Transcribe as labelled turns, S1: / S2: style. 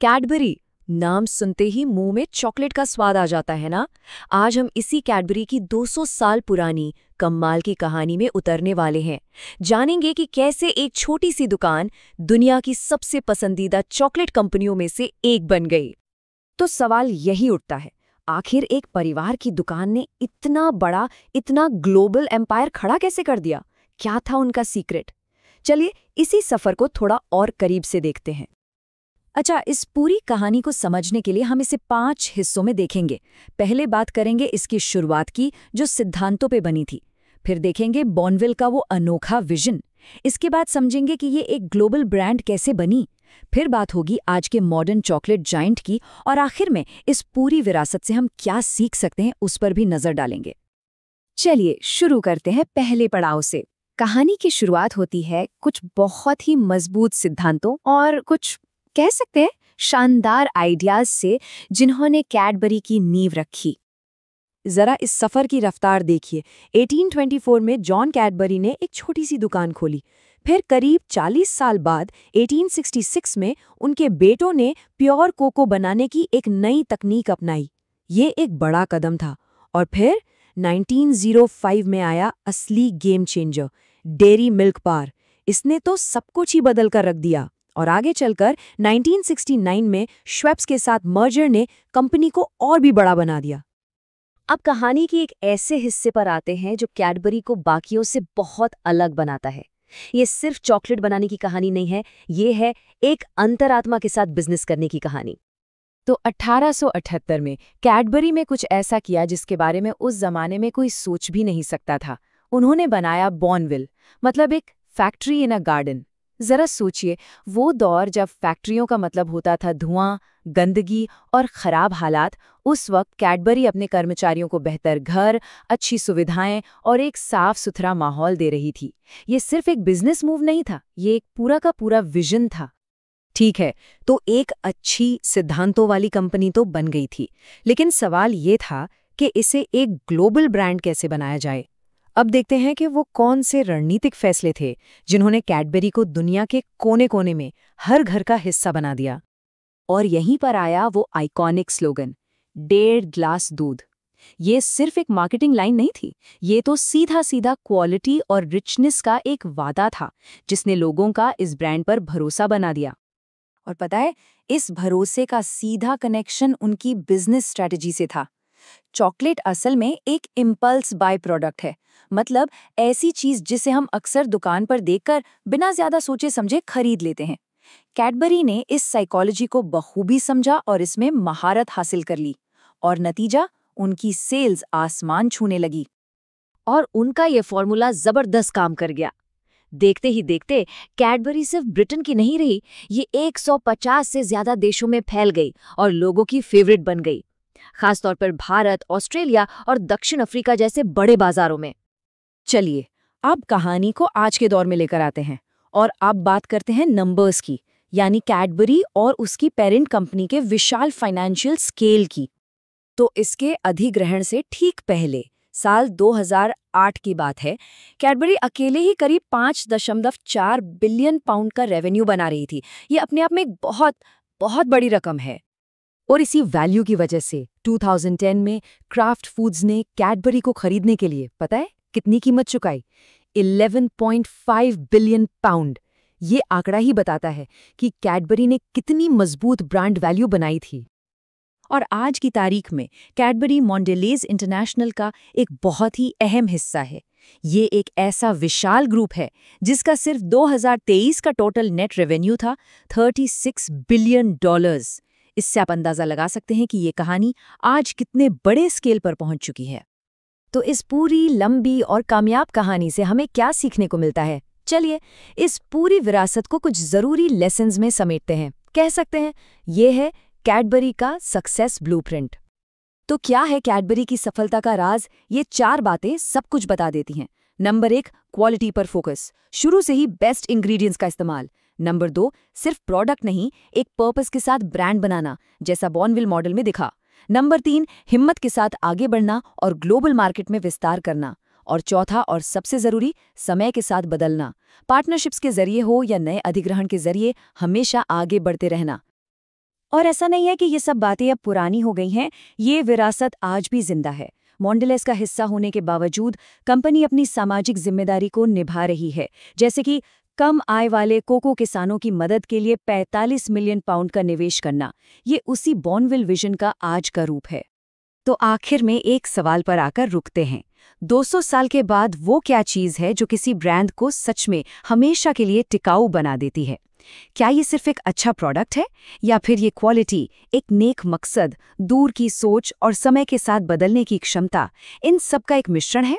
S1: Cadbury, नाम सुनते ही मुंह में चॉकलेट का स्वाद आ जाता है ना। आज हम इसी कैडबरी की 200 साल पुरानी कमाल की कहानी में उतरने वाले हैं। जानेंगे कि कैसे एक छोटी सी दुकान दुनिया की सबसे पसंदीदा चॉकलेट कंपनियों में से एक बन गई। तो सवाल यही उठता है, आखिर एक परिवार की दुकान ने इतना बड़ा, इतना ग्लोबल एम्पायर खड़ा कैसे कर दिया? क्या था उनका सीक्रेट? चलिए इसी सफर को थोड़ा और करीब से देखते हैं। अच्छा, इस पूरी कहानी को समझने के लिए हम इसे 5 हिस्सों में देखेंगे। पहले बात करेंगे इसकी शुरुआत की, जो सिद्धांतों पे बनी थी। फिर देखेंगे बॉर्नविल का वो अनोखा विजन। इसके बाद समझेंगे कि ये एक ग्लोबल ब्रांड कैसे बनी। फिर बात होगी आज के मॉडर्न चॉकलेट जायंट की, और आखिर में इस पूरी विरासत से हम क्या सीख सकते हैं उस पर भी नजर डालेंगे। चलिए शुरू करते हैं पहले पड़ाव से। कहानी की शुरुआत होती है कुछ बहुत ही मजबूत सिद्धांतों और कुछ कह सकते हैं शानदार आइडियाज से, जिन्होंने कैडबरी की नींव रखी। जरा इस सफर की रफ्तार देखिए। 1824 में जॉन कैडबरी ने एक छोटी सी दुकान खोली। फिर करीब 40 साल बाद 1866 में उनके बेटों ने प्योर कोको बनाने की एक नई तकनीक अपनाई। ये एक बड़ा कदम था। और फिर 1905 में आया असली game changer, dairy milk bar. इसने तो सब कुछ ही बदल कर रख दिया। और आगे चलकर 1969 में श्वेप्स के साथ मर्जर ने कंपनी को और भी बड़ा बना दिया। अब कहानी के एक ऐसे हिस्से पर आते हैं जो कैडबरी को बाकियों से बहुत अलग बनाता है। ये सिर्फ चॉकलेट बनाने की कहानी नहीं है, ये है एक अंतरात्मा के साथ बिजनेस करने की कहानी। तो 1878 में कैडबरी में कुछ ऐसा किया जिसके बारे में उस जमाने में कोई सोच भी नहीं सकता था। उन्होंने बनाया बॉर्नविल, मतलब एक फैक्ट्री इन अ गार्डन। जरा सोचिए, वो दौर जब फैक्ट्रियों का मतलब होता था धुआं, गंदगी और खराब हालात। उस वक्त कैडबरी अपने कर्मचारियों को बेहतर घर, अच्छी सुविधाएं और एक साफ सुथरा माहौल दे रही थी। ये सिर्फ एक बिजनेस मूव नहीं था, ये एक पूरा का पूरा विजन था। ठीक है, तो एक अच्छी सिद्धांतों वाली कंपनी तो बन गई थी, लेकिन सवाल ये था कि इसे एक ग्लोबल ब्रांड कैसे बनाया जाए। अब देखते हैं कि वो कौन से रणनीतिक फैसले थे जिन्होंने कैडबरी को दुनिया के कोने कोने में हर घर का हिस्सा बना दिया। और यहीं पर आया वो आइकॉनिक स्लोगन, 1.5 ग्लास दूध। ये सिर्फ एक मार्केटिंग लाइन नहीं थी, ये तो सीधा सीधा क्वालिटी और रिचनेस का एक वादा था, जिसने लोगों का इस ब्रांड पर भरोसा बना दिया। और पता है, इस भरोसे का सीधा कनेक्शन उनकी बिजनेस स्ट्रैटेजी से था। चॉकलेट असल में एक इम्पल्स बाय प्रोडक्ट है, मतलब ऐसी चीज जिसे हम अक्सर दुकान पर देखकर बिना ज्यादा सोचे समझे खरीद लेते हैं। कैडबरी ने इस साइकोलॉजी को बखूबी समझा और इसमें महारत हासिल कर ली, और नतीजा, उनकी सेल्स आसमान छूने लगी। और उनका ये फॉर्मूला जबरदस्त काम कर गया। देखते ही देखते कैडबरी सिर्फ ब्रिटेन की नहीं रही, ये 150 से ज्यादा देशों में फैल गई और लोगों की फेवरेट बन गई, खासतौर पर भारत, ऑस्ट्रेलिया और दक्षिण अफ्रीका जैसे बड़े बाजारों में। चलिए अब कहानी को आज के दौर में लेकर आते हैं, और अब बात करते हैं नंबर्स की, यानी कैडबरी और उसकी पेरेंट कंपनी के विशाल फाइनेंशियल स्केल की। तो इसके अधिग्रहण से ठीक पहले साल 2008 की बात है। कैडबरी अकेले ही करीब 5.4 बिलियन पाउंड का रेवेन्यू बना रही थी। ये अपने आप में एक बहुत बहुत बड़ी रकम है। और इसी वैल्यू की वजह से 2010 में क्राफ्ट फूड्स ने कैडबरी को खरीदने के लिए पता है कितनी कीमत चुकाई? 11.5 बिलियन पाउंड। ये आंकड़ा ही बताता है कि कैडबरी ने कितनी मजबूत ब्रांड वैल्यू बनाई थी। और आज की तारीख में कैडबरी मॉन्डेलेज इंटरनेशनल का एक बहुत ही अहम हिस्सा है। ये एक ऐसा विशाल ग्रुप है जिसका सिर्फ 2023 का टोटल नेट रेवेन्यू था $36 बिलियन। इससे आप अंदाजा लगा सकते हैं कि ये कहानी आज कितने बड़े स्केल पर पहुंच चुकी है। तो इस पूरी लंबी और कामयाब कहानी से हमें क्या सीखने को मिलता है? चलिए इस पूरी विरासत को कुछ जरूरी लेसन्स में समेटते हैं। कह सकते हैं ये है कैडबरी का सक्सेस ब्लूप्रिंट। तो क्या है कैडबरी की सफलता का राज? ये 4 बातें सब कुछ बता देती हैं। नंबर 1, क्वालिटी पर फोकस, शुरू से ही बेस्ट इंग्रेडिएंट्स का इस्तेमाल। नंबर 2, सिर्फ प्रोडक्ट नहीं, एक पर्पस के साथ ब्रांड बनाना, जैसा बॉर्नविल मॉडल में दिखा। नंबर 3, हिम्मत के साथ आगे बढ़ना और ग्लोबल मार्केट में विस्तार करना। और चौथा और सबसे जरूरी, समय के साथ बदलना, पार्टनरशिप्स के जरिए हो या नए अधिग्रहण के जरिए, हमेशा आगे बढ़ते रहना।
S2: और ऐसा नहीं है कि ये सब बातें अब पुरानी हो गई हैं, ये विरासत आज भी जिंदा है। मॉन्डेलेस का हिस्सा होने के बावजूद कंपनी अपनी सामाजिक जिम्मेदारी को निभा रही है, जैसे कि कम आय वाले कोको किसानों की मदद के लिए 45 मिलियन पाउंड का निवेश करना। ये उसी बॉर्नविल विजन का आज का रूप है।
S1: तो आखिर में एक सवाल पर आकर रुकते हैं। 200 साल के बाद वो क्या चीज़ है जो किसी ब्रांड को सच में हमेशा के लिए टिकाऊ बना देती है? क्या ये सिर्फ एक अच्छा प्रोडक्ट है, या फिर ये क्वालिटी, एक नेक मकसद, दूर की सोच और समय के साथ बदलने की क्षमता, इन सब का एक मिश्रण है?